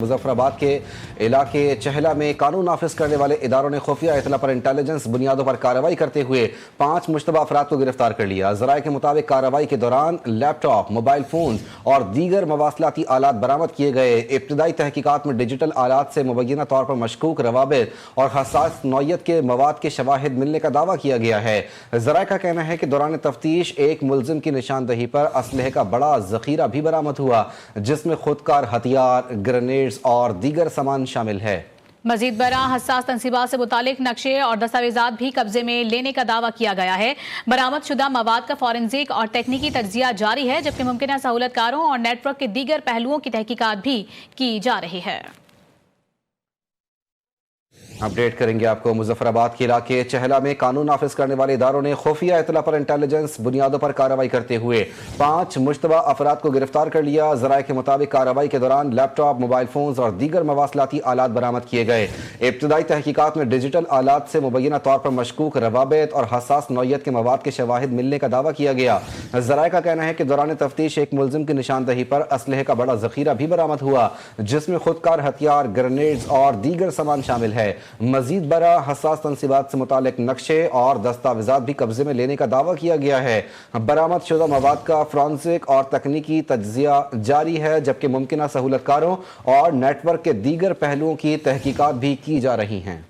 मुजफ्फराबाद के इलाके चहला में कानून नाफिज करने वाले इदारों ने खुफिया इतला पर इंटेलिजेंस बुनियादों पर कार्रवाई करते हुए 5 मुश्तबा अफराद को गिरफ्तार कर लिया। ज़राए के मुताबिक कार्रवाई के दौरान लैपटॉप, मोबाइल फोन और दीगर मवासलाती आलात बरामद किए गए। इब्तदाई तहकीकात में डिजिटल आलात से मुबैना तौर पर मशकूक रवाबित और हसास नौयत के मवाद के शवाहिद मिलने का दावा किया गया है। ज़राए का कहना है कि दौरान तफ्तीश एक मुलजिम की निशानदही पर असलहे का बड़ा जखीरा भी बरामद हुआ, जिसमें खुदकार हथियार, ग्रेनेड और दीगर सामान शामिल है। मजीद बरा हसास तनसीबात से मुतालिक नक्शे और दस्तावेजात भी कब्जे में लेने का दावा किया गया है। बरामद शुदा मवाद का फॉरेंसिक और टेक्निकी तज्जिया जारी है, जबकि मुमकिन सहूलतकारों और नेटवर्क के दीगर पहलुओं की तहकीकात भी की जा रही है। अपडेट करेंगे आपको। मुजफ्फराबाद के इलाके चहला में कानून नाफिज करने वाले इदारों ने खुफिया इतला पर इंटेलिजेंस बुनियादों पर कार्रवाई करते हुए 5 मुश्तबा अफराद को गिरफ्तार कर लिया। ज़राए के मुताबिक कार्रवाई के दौरान लैपटॉप, मोबाइल फोन और दीगर मवासलाती आलात बरामद किए गए। इब्तदाई तहकीकात में डिजिटल आलात से मुबैना तौर पर मशकूक रवाबित और हसास नौयत के मवाद के शवाहिद मिलने का दावा किया गया। ज़राए का कहना है कि दौरान तफ्तीश एक मुलजिम की निशानदही पर असलहे का बड़ा जखीरा भी बरामद हुआ, जिसमें खुदकार हथियार, ग्रेनेड्स और दीगर सामान शामिल है। मजीद बरा हसास तनसीबात से मुतालिक नक्शे और दस्तावेजात भी कब्जे में लेने का दावा किया गया है। बरामद शुदा मवाद का फॉरेंसिक और तकनीकी तज्जिया जारी है, जबकि मुमकिन सहूलतकारों और नेटवर्क के दीगर पहलुओं की तहकीकात भी की जा रही हैं।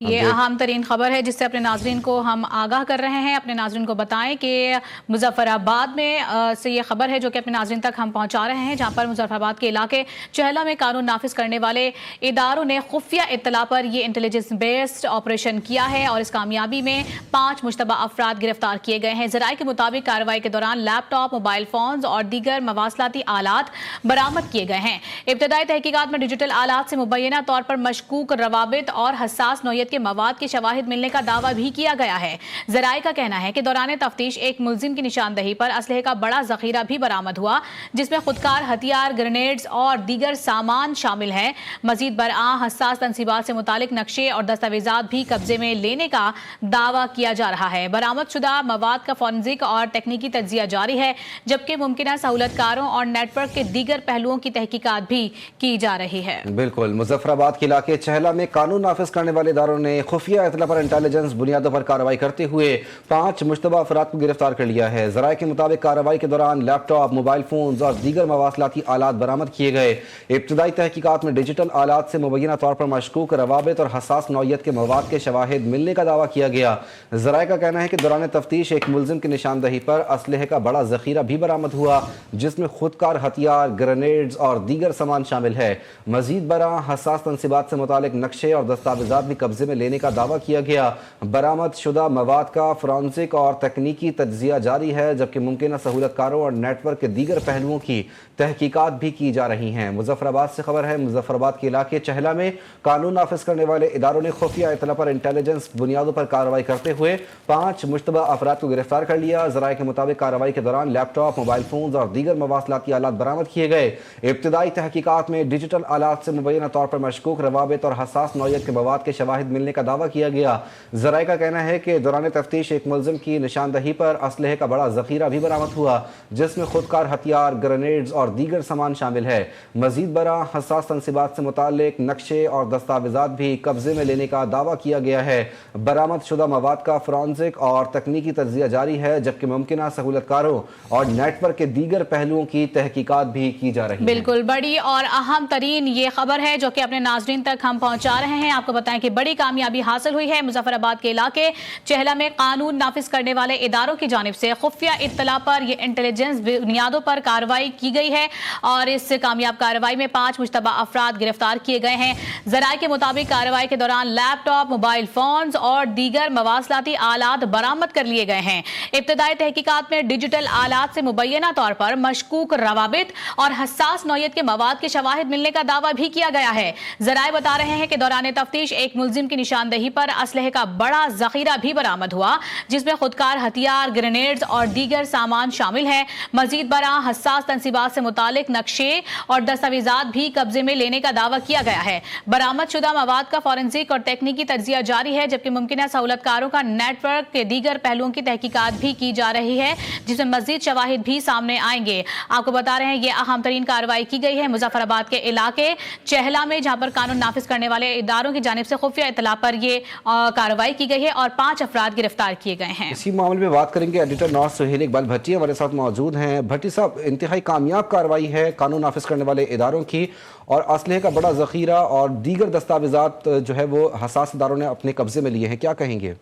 ये अहम तरीन खबर है जिससे अपने नाजरीन को हम आगाह कर रहे हैं। अपने नाजरीन को बताएं कि मुजफ्फराबाद में से ये खबर है जो कि अपने नाजरीन तक हम पहुंचा रहे हैं, जहां पर मुजफ्फराबाद के इलाके चहला में कानून नाफिज करने वाले इदारों ने खुफिया इत्तला पर ये इंटेलिजेंस बेस्ड ऑपरेशन किया है और इस कामयाबी में 5 मुश्तबा अफराद गिरफ्तार किए गए हैं। ज़राए के मुताबिक कार्रवाई के दौरान लैपटॉप, मोबाइल फोन और दीगर मवासलाती आलात बरामद किए गए हैं। इब्तदाई तहकीकात में डिजिटल आलात से मुबैना तौर पर मशकूक रवाबित और हसास नौयत के मवाद के शवाहिद मिलने का दावा भी किया गया है। ज़राए का कहना है कि दौरान तफ्तीश एक मुलजिम की निशानदही पर असलहे का बड़ा जखीरा भी बरामद हुआ, जिसमें खुदकार हथियार, ग्रेनेड्स और दीगर सामान शामिल है। मजीद बरआ हसास तनसीबात से मुतालिक नक्शे और दस्तावेजात भी कब्जे में लेने का दावा किया जा रहा है। बरामद शुदा मवाद का फॉरेंसिक और तकनीकी तज्जिया जारी है, जबकि मुमकिन सहूलतकारों और नेटवर्क के दीगर पहलुओं की तहकीकात भी की जा रही है। बिल्कुल। मुजफ्फराबाद के इलाके चहला में कानून नाफिज करने वाले इदारों ने खुफिया इतला पर इंटेलिजेंस बुनियादों पर कार्रवाई करते हुए 5 मुश्तबा अफराद को गिरफ्तार कर लिया है। ज़राए के मुताबिक कार्रवाई के दौरान लैपटॉप, मोबाइल फोन और दीगर मवासलाती आलात बरामद किए गए। इब्तदाई तहकीकात में डिजिटल आलात से मुबैना तौर पर मशकूक रवाबित और हसास नौयत के मवाद के शवाहिद मिलने का दावा किया गया। ज़राए का कहना है कि दौरान तफ्तीश एक मुलजिम की निशानदही पर असलहे का बड़ा जखीरा भी बरामद हुआ, जिसमें खुदकार हथियार, ग्रेनेड्स और दीगर सामान शामिल है। मजीद बरा हसास तनसीबात से मुतालिक नक्शे और दस्तावेजात भी कब्जे में लेने का दावा किया गया। बरामद शुदा मवाद का फॉरेंसिक और तकनीकी तज्जिया जारी है, जबकि मुमकिन सहूलतकारों और नेटवर्क के दीगर पहलुओं की तहकीकात भी की जा रही हैं। मुजफ्फराबाद से खबर है। मुजफ्फराबाद के इलाके चहला में कानून नाफिज करने वाले इदारों ने खुफिया इतला पर इंटेलिजेंस बुनियादों पर कार्रवाई करते हुए 5 मुश्तबा अफराद को गिरफ्तार कर लिया। ज़राए के मुताबिक कार्रवाई के दौरान लैपटॉप, मोबाइल फोन और दीगर मवासलाती आलात बरामद किए गए। इब्तदाई तहकीकात में डिजिटल आलात से मुबैना तौर पर मशकूक रवाबित और हसास नौयत के मवाद के शवाहिद मिलने का दावा किया गया। ज़राए का कहना है कि दौरान तफ्तीश एक मुलजिम की निशानदही पर असलहे का बड़ा जखीरा भी बरामद हुआ, जिसमें खुदकार हथियार, ग्रेनेड्स और दीगर सामान शामिल है। मजीद बरा हसास तनसीबात से मुतालिक नक्शे और दस्तावेजात भी कब्जे में लेने का दावा किया गया है। बरामद शुदा मवाद का फॉरेंसिक और तकनीकी तज्जिया जारी है, जबकि मुमकिन सहूलतकारों और नेटवर्क के दीगर पहलुओं की तहकीकात भी की जा रही है। बिल्कुल बड़ी और अहम तरीन ये खबर है जो कि अपने नाजरीन तक हम पहुंचा रहे हैं। आपको बताएं कि बड़ी कामयाबी हासिल हुई है। मुजफ्फराबाद के इलाके चहला में कानून नाफिज करने वाले इदारों की जानिब से खुफिया इत्तला पर ये इंटेलिजेंस बुनियादों पर कार्रवाई की गई है और इस कामयाब कार्रवाई में 5 मुश्तबा अफराद गिरफ्तार किए गए हैं। ज़राए के मुताबिक कार्रवाई के दौरान लैपटॉप, मोबाइल फोन और दीगर मवासलाती आलात बरामद कर लिए गए हैं। इब्तदाई तहकीकात में डिजिटल आलात से मुबैना तौर पर मशकूक रवाबित और हसास नौयत के मवाद के शवाहिद मिलने का दावा भी किया गया है। ज़राए बता रहे हैं कि दौरान तफ्तीश एक मुलजिम की की निशानदेही पर असलहे का बड़ा जखीरा भी बरामद हुआ, जिसमें खुदकार हथियार, ग्रेनेड्स और दीगर सामान शामिल है। मजीद बरा हसास तंसीबात से मुतालिक नक्शे और दस्तावेजात भी कब्जे में लेने का दावा किया गया है। बरामद शुदा मवाद का फॉरेंसिक और तकनीकी तज्जिया जारी है, जबकि मुमकिन सहूलतकारों का नेटवर्क के दीगर पहलुओं की तहकीकात भी की जा रही है, जिसमें मजीद शवाहिद भी सामने आएंगे। आपको बता रहे हैं ये अहम तरीन कार्रवाई की गई है मुजफ्फराबाद के इलाके चहला में, जहां पर कानून नाफिज करने वाले इदारों की जानिब से खुफिया इतला पर ये कार्रवाई की गई है और 5 अफराद गिरफ्तार किए गए हैं। इसी मामले में बात करेंगे, एडिटर नॉर्थ सुहेल इकबाल भट्टी हमारे साथ मौजूद हैं। भट्टी साहब, इंतहाई कामयाब कार्रवाई है कानून नाफिज करने वाले इदारों की, और असलहे का बड़ा जखीरा और दीगर दस्तावेजात जो है वो हसास इदारों ने अपने कब्जे में लिए हैं, क्या कहेंगे?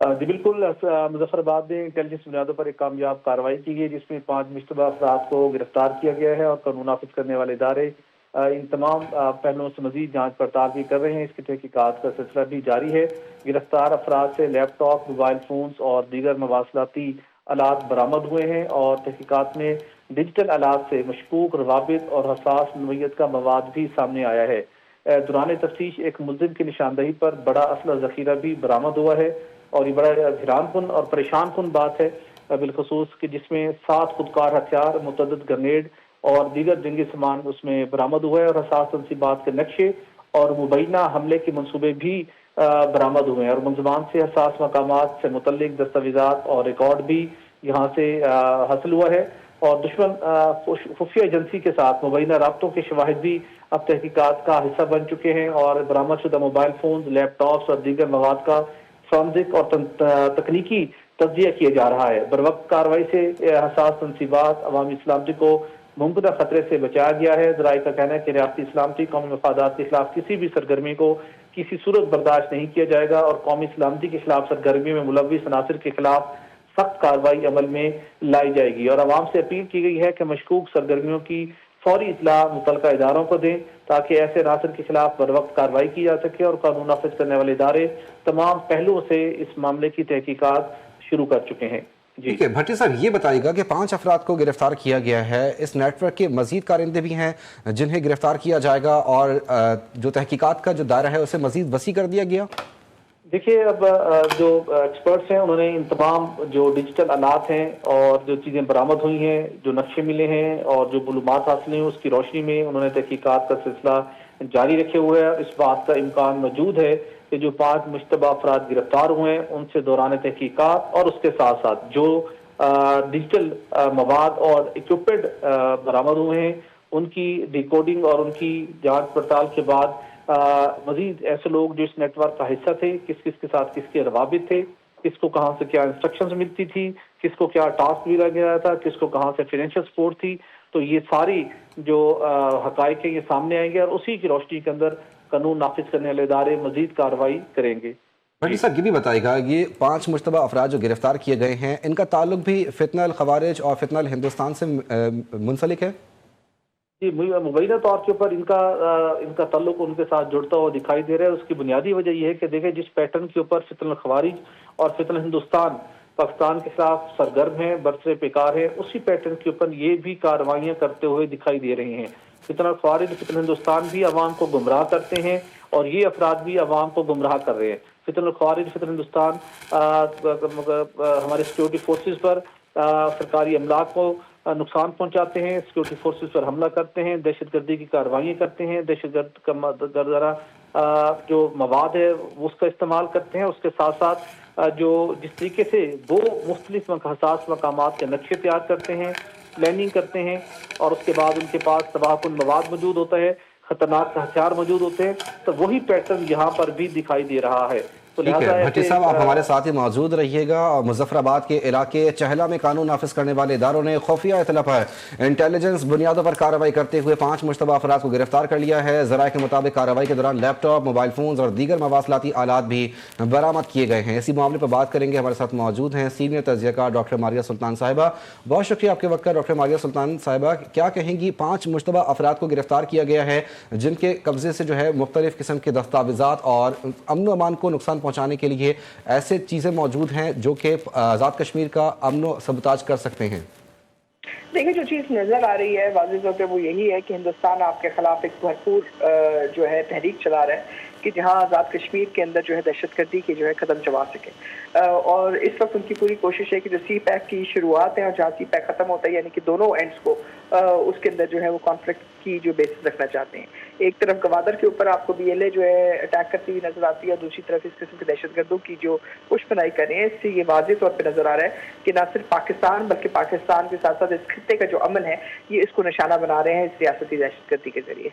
जी बिल्कुल, मुजफ्फराबाद में इंटेलिजेंस बुनियादों पर एक कामयाब कार्रवाई की गई, जिसमें 5 मुश्तबा अफराद को गिरफ्तार किया गया है और कानून नाफिज करने वाले इदारे इन तमाम पहलुओं से मजीद जांच पड़ताल भी कर रहे हैं। इसकी तहकीकात का सिलसिला भी जारी है। गिरफ्तार अफराद से लैपटॉप, मोबाइल फोन्स और दीगर मवासलाती आलात बरामद हुए हैं और तहकीकात में डिजिटल आलात से मशकूक रवाबित और हसास नोयत का मवाद भी सामने आया है। दौरान तफ्तीश एक मुलजिम की निशानदही पर बड़ा असला जखीरा भी बरामद हुआ है और ये बड़ा हैरानकुन और परेशानकुन बात है, बिलखसूस कि जिसमें 7 खुदकार हथियार, मुतअद्दिद ग्रेनेड और दीगर जंगी सामान उसमें बरामद हुए हैं और हसास तंसीबात के नक्शे और मुबैना हमले के मंसूबे भी बरामद हुए हैं और मुलजमान से हसास मकामात से मुतल्लिक दस्तावेजात और रिकॉर्ड भी यहाँ से हासिल हुआ है और दुश्मन खुफिया एजेंसी के साथ मुबैना राब्तों के शवाहिद भी अब तहकीकात का हिस्सा बन चुके हैं और बरामद शुदा मोबाइल फोन, लैपटॉप्स और दीगर मवाद का फॉरेंसिक और तकनीकी तज्जिया किया जा रहा है। बरवक्त कार्रवाई से हसास तंसीबात, अवामी सलामती को मुमकिन खतरे से बचाया गया है। ज़राए का कहना है कि रियासती सलामती, कौमी मफादात के खिलाफ किसी भी सरगर्मी को किसी सूरत बर्दाश्त नहीं किया जाएगा और कौमी सलामती के खिलाफ सरगर्मी में मुलविस अनासर के खिलाफ सख्त कार्रवाई अमल में लाई जाएगी और आवाम से अपील की गई है कि मशकूक सरगर्मियों की फौरी इतला मुतलका इदारों को दें ताकि ऐसे अनासर के खिलाफ बर वक्त कार्रवाई की जा सके और कानून नाफिज करने वाले इदारे तमाम पहलुओं से इस मामले की तहकीकात शुरू कर चुके हैं। ठीक है भट्टी साहब, ये बताइएगा कि 5 अफराद को गिरफ्तार किया गया है, इस नेटवर्क के मजीद कारिंदे भी हैं जिन्हें गिरफ्तार किया जाएगा और जो तहकीकात का जो दायरा है उसे मजीद वसी कर दिया गया? देखिए, अब जो एक्सपर्ट्स हैं उन्होंने इन तमाम जो डिजिटल आलात हैं और जो चीज़ें बरामद हुई हैं, जो नक्शे मिले हैं और जो मालूमात हासिल हुई हैं, उसकी रोशनी में उन्होंने तहकीकात का सिलसिला जारी रखे हुए हैं। इस बात का इम्कान मौजूद है कि जो 5 मुश्तबा अफराद गिरफ्तार हुए हैं उनसे दौरान तहकीकात और उसके साथ साथ जो डिजिटल मवाद और इक्विपमेंट बरामद हुए हैं उनकी डिकोडिंग और उनकी जांच पड़ताल के बाद मजीद ऐसे लोग जो इस नेटवर्क का हिस्सा थे, किस किस के साथ किसके रवाबित थे, किसको कहाँ से क्या इंस्ट्रक्शंस मिलती थी, किसको क्या टास्क दिया गया था, किसको कहाँ से फाइनेंशियल सपोर्ट थी, तो ये सारी जो हकाइक है ये सामने आएंगे और उसी की रोशनी के अंदर कानून नाफिज करने वाले इदारे मजीद कार्रवाई करेंगे। भट्टी साहब, ये भी बताइएगा, ये 5 मुश्तबा अफराद जो गिरफ्तार किए गए हैं इनका ताल्लुक भी फितनल खवारिज और फितनल हिंदुस्तान से मुंसलिक है? जी, मुबैना तौर के ऊपर इनका ताल्लुक उनके साथ जुड़ता हुआ दिखाई दे रहा है। उसकी बुनियादी वजह यह है कि देखें, जिस पैटर्न के ऊपर फितनल खवारिज और फितनल हिंदुस्तान पाकिस्तान के खिलाफ सरगर्म है, बरसरे पेकार है, उसी पैटर्न के ऊपर ये भी कार्रवाइयाँ करते हुए दिखाई दे रही हैं। फितनल खवारिज, फितनल हिंदुस्तान भी अवाम को गुमराह करते हैं और ये अफराद भी अवाम को गुमराह कर रहे हैं। फितनल खवारिज, फितनल हिंदुस्तान हमारे सिक्योरिटी फोर्सेस पर सरकारी अमलाक को नुकसान पहुंचाते हैं, सिक्योरिटी फोर्सेस पर हमला करते हैं, दहशतगर्दी की कार्रवाइयाँ करते हैं, दहशतगर्द जो मवाद है उसका इस्तेमाल करते हैं। उसके साथ साथ जो जिस तरीके से वो मुख्तलिफ हसास मकामात के नक्शे तैयार करते हैं, प्लानिंग करते हैं और उसके बाद उनके पास तबाहकुन मवाद मौजूद होता है, खतरनाक हथियार मौजूद होते हैं, तो वही पैटर्न यहाँ पर भी दिखाई दे रहा है। ठीक है भट्टी साहब, आप हमारे साथ ही मौजूद रहिएगा। और मुजफ्फराबाद के इलाके चहला में कानून नाफिज करने वाले इदारों ने खुफिया इतला पर इंटेलिजेंस बुनियादों पर कार्रवाई करते हुए 5 मुश्तबा अफराद को गिरफ्तार कर लिया है। ज़राए के मुताबिक कार्रवाई के दौरान लैपटॉप, मोबाइल फोन और दीगर मवासलाती आलात भी बरामद किए गए हैं। इसी मामले पर बात करेंगे, हमारे साथ मौजूद हैं सीनियर तज्जियाकार डॉक्टर मारिया सुल्तान साहिबा। बहुत शुक्रिया आपके वक्त का डॉक्टर मारिया सुल्तान साहिबा। क्या कहेंगी, 5 मुश्तबा अफराद को गिरफ्तार किया गया है जिनके कब्जे से जो है मुख्तलिफ किस्म के दस्तावेजात और अमन अमान को नुकसान पहुँचाने के लिए ऐसे चीज़ें मौजूद हैं जो कि आज़ाद कश्मीर का अमन सबताज कर सकते हैं? देखिए, जो चीज़ नज़र आ रही है वाज़ेह तौर पे वो यही है कि हिंदुस्तान आपके ख़िलाफ़ एक भरपूर जो है तहरीक चला रहा है कि जहाँ आज़ाद कश्मीर के अंदर जो है दहशतगर्दी के जो है कदम चबा सके। और इस वक्त उनकी पूरी कोशिश है कि जो सी पैक की शुरुआत है और जहाँ सी पैक ख़त्म होता है, यानी कि दोनों एंड्स को उसके अंदर जो है वो कॉन्फ्लिक्ट की जो बेसिस रखना चाहते हैं। एक तरफ गवादर के ऊपर आपको BLA जो है अटैक करती हुई नजर आती है, और दूसरी तरफ इस किस्म के दहशतगर्दों की जो पुष्पनाई कर रहे हैं। इससे ये वाज़ेह तौर पर नजर आ रहा है कि न सिर्फ पाकिस्तान बल्कि पाकिस्तान के साथ साथ इस खित्ते का जो अमन है ये इसको निशाना बना रहे हैं इस सियासती दहशतगर्दी के जरिए।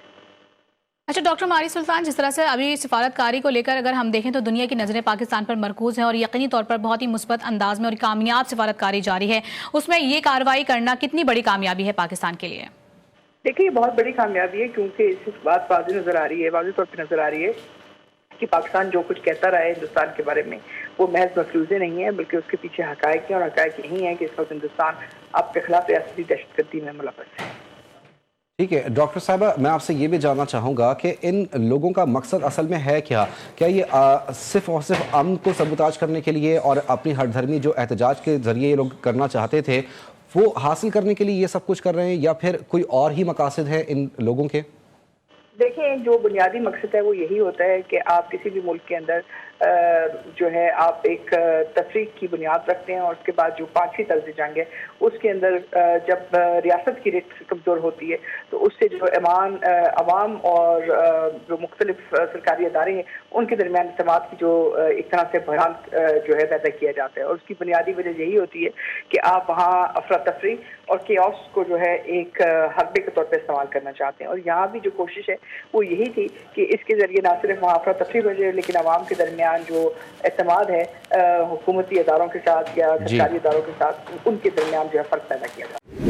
अच्छा डॉक्टर मारी सुल्तान, जिस तरह से अभी सिफारतकारी को लेकर अगर हम देखें तो दुनिया की नज़रें पाकिस्तान पर मरकूज हैं और यकीनी तौर पर बहुत ही मुस्बत अंदाज में और कामयाब सिफारतकारी जारी है, उसमें ये कार्रवाई करना कितनी बड़ी कामयाबी है पाकिस्तान के लिए? देखिए, ये बहुत बड़ी कामयाबी है क्योंकि इस बात वाज़ेह नज़र आ रही है, वाज़ेह तौर पर नज़र आ रही है कि पाकिस्तान जो कुछ कहता रहा है हिंदुस्तान के बारे में वो महज मफरूज़े नहीं है, बल्कि उसके पीछे हक़ाइक़ हैं, और हक़ाइक़ यही है कि इस वक्त हिंदुस्तान आपके खिलाफ रियासती दहशतगर्दी में मुलव्वस है। ठीक है डॉक्टर साहबा, मैं आपसे ये भी जानना चाहूँगा कि इन लोगों का मकसद असल में है क्या? क्या ये सिर्फ और सिर्फ अमन को सबूताज करने के लिए और अपनी हरधर्मी जो एहतजाज के ज़रिए ये लोग करना चाहते थे वो हासिल करने के लिए ये सब कुछ कर रहे हैं, या फिर कोई और ही मकासद है इन लोगों के? देखिए, जो बुनियादी मकसद है वो यही होता है कि आप किसी भी मुल्क के अंदर जो है आप एक तफरीक की बुनियाद रखते हैं, और उसके बाद जो पांचवी तर्ज़ जंग है उसके अंदर जब रियासत की रेट कमज़ोर होती है तो उससे जो अवाम और जो मुख्तलिफ सरकारी अदारे हैं उनके दरमियान इत्तेमाद की जो एक तरह से बहरान जो है पैदा किया जाता है। और उसकी बुनियादी वजह यही होती है कि आप वहाँ अफरा तफरी और केओस को जो है एक हरबे के तौर पर इस्तेमाल करना चाहते हैं। और यहाँ भी जो कोशिश है वो यही थी कि इसके ज़रिए ना सिर्फ वहाँ अफरा तफरी बजे, लेकिन अवाम के दरमियान जो एतमाद है हुकूमती इदारों के साथ या सरकारी इदारों के साथ, उनके दरमियान जो है फ़र्क पैदा किया जाए।